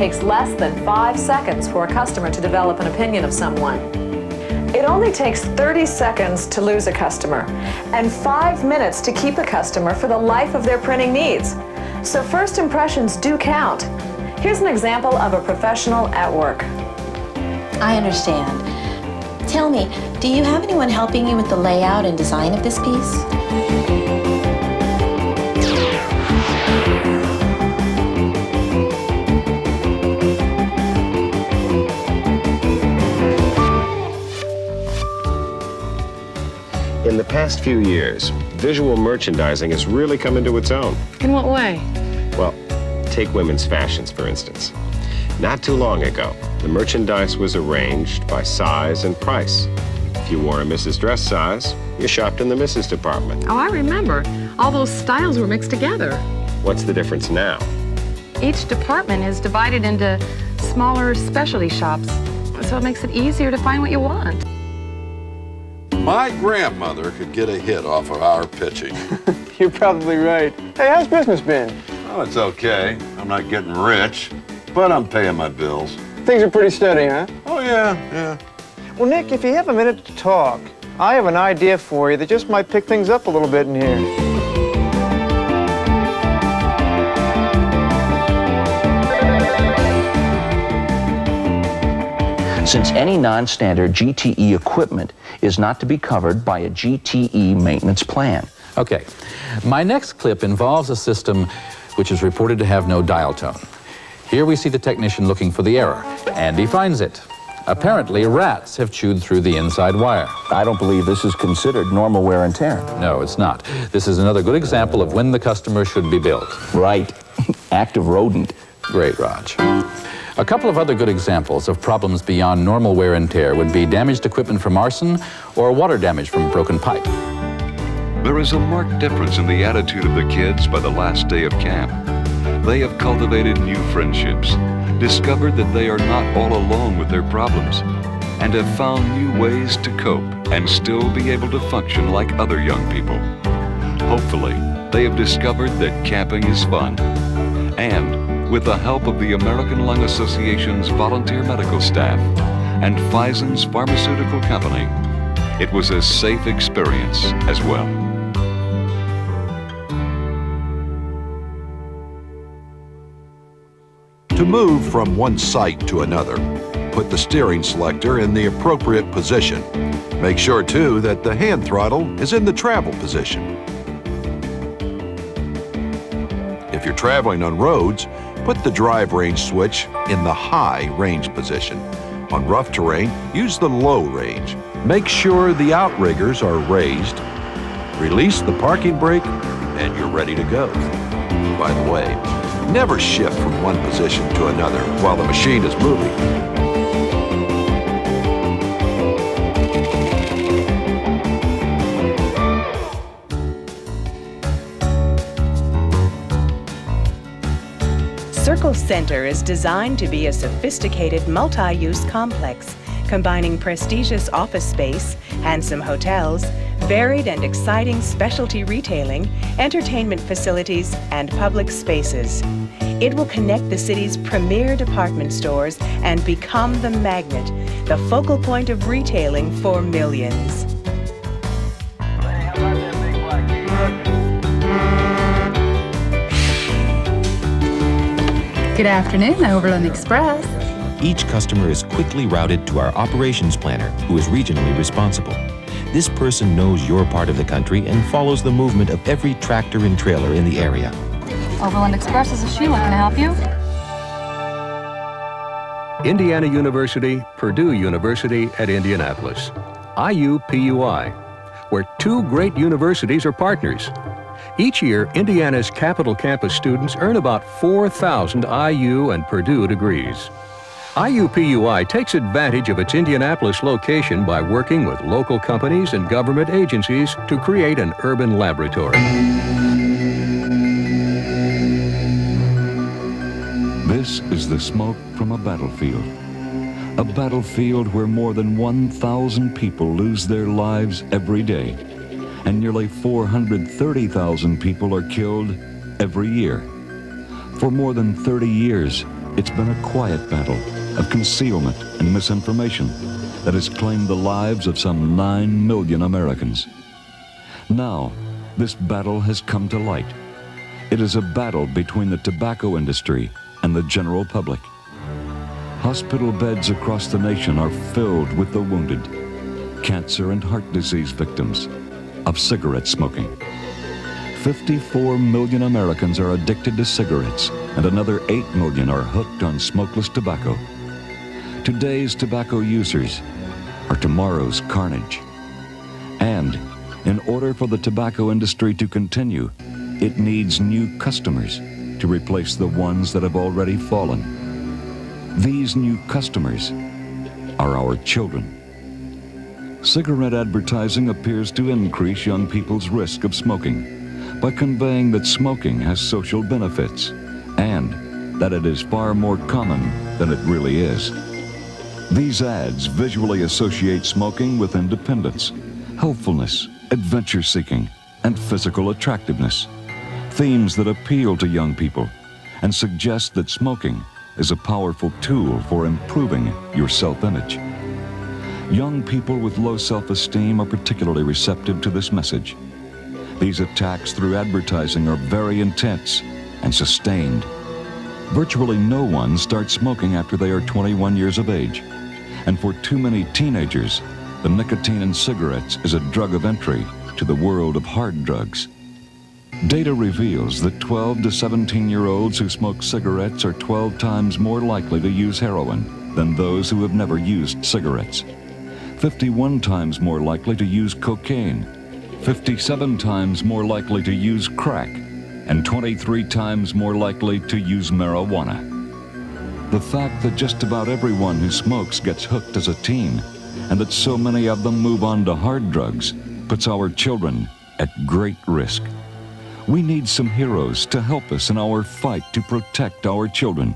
takes less than 5 seconds for a customer to develop an opinion of someone. It only takes 30 seconds to lose a customer and 5 minutes to keep a customer for the life of their printing needs. So first impressions do count. Here's an example of a professional at work. I understand. Tell me, do you have anyone helping you with the layout and design of this piece? In the past few years, visual merchandising has really come into its own. In what way? Well, take women's fashions, for instance. Not too long ago, the merchandise was arranged by size and price. If you wore a Mrs. Dress size, you shopped in the Mrs. department. Oh, I remember. All those styles were mixed together. What's the difference now? Each department is divided into smaller specialty shops, so it makes it easier to find what you want. My grandmother could get a hit off of our pitching. You're probably right. Hey, how's business been? Oh, it's okay. I'm not getting rich, but I'm paying my bills. Things are pretty steady, huh? Oh, yeah. Well, Nick, if you have a minute to talk, I have an idea for you that just might pick things up a little bit in here. Since any non-standard GTE equipment is not to be covered by a GTE maintenance plan. Okay, my next clip involves a system which is reported to have no dial tone. Here we see the technician looking for the error, and he finds it. Apparently, rats have chewed through the inside wire. I don't believe this is considered normal wear and tear. No, it's not. This is another good example of when the customer should be billed. Right. Active rodent. Great, Raj. A couple of other good examples of problems beyond normal wear and tear would be damaged equipment from arson or water damage from broken pipe. There is a marked difference in the attitude of the kids by the last day of camp. They have cultivated new friendships, discovered that they are not all alone with their problems, and have found new ways to cope and still be able to function like other young people. Hopefully, they have discovered that camping is fun, and with the help of the American Lung Association's volunteer medical staff and Pfizer's pharmaceutical company, it was a safe experience as well. To move from one site to another, put the steering selector in the appropriate position. Make sure, too, that the hand throttle is in the travel position. If you're traveling on roads, put the drive range switch in the high range position. On rough terrain, use the low range. Make sure the outriggers are raised. Release the parking brake, and you're ready to go. By the way, never shift from one position to another while the machine is moving. Circle Center is designed to be a sophisticated multi-use complex, combining prestigious office space, handsome hotels, varied and exciting specialty retailing, entertainment facilities, and public spaces. It will connect the city's premier department stores and become the magnet, the focal point of retailing for millions. Good afternoon, Overland Express. Each customer is quickly routed to our operations planner, who is regionally responsible. This person knows your part of the country and follows the movement of every tractor and trailer in the area. Overland Express, this is Sheila. Can I help you? Indiana University, Purdue University at Indianapolis. IUPUI, where two great universities are partners. Each year, Indiana's Capital Campus students earn about 4,000 IU and Purdue degrees. IUPUI takes advantage of its Indianapolis location by working with local companies and government agencies to create an urban laboratory. This is the smoke from a battlefield. A battlefield where more than 1,000 people lose their lives every day, and nearly 430,000 people are killed every year. For more than 30 years, It's been a quiet battle of concealment and misinformation that has claimed the lives of some 9 million Americans. Now, this battle has come to light. It is a battle between the tobacco industry and the general public. Hospital beds across the nation are filled with the wounded, cancer and heart disease victims of cigarette smoking. 54 million Americans are addicted to cigarettes, and another 8 million are hooked on smokeless tobacco. Today's tobacco users are tomorrow's carnage. And in order for the tobacco industry to continue, it needs new customers to replace the ones that have already fallen. These new customers are our children. Cigarette advertising appears to increase young people's risk of smoking by conveying that smoking has social benefits and that it is far more common than it really is. These ads visually associate smoking with independence, healthfulness, adventure-seeking, and physical attractiveness, themes that appeal to young people and suggest that smoking is a powerful tool for improving your self-image. Young people with low self-esteem are particularly receptive to this message. These attacks through advertising are very intense and sustained. Virtually no one starts smoking after they are 21 years of age. And for too many teenagers, the nicotine in cigarettes is a drug of entry to the world of hard drugs. Data reveals that 12 to 17-year-olds who smoke cigarettes are 12 times more likely to use heroin than those who have never used cigarettes. 51 times more likely to use cocaine, 57 times more likely to use crack, and 23 times more likely to use marijuana. The fact that just about everyone who smokes gets hooked as a teen, and that so many of them move on to hard drugs, puts our children at great risk. We need some heroes to help us in our fight to protect our children.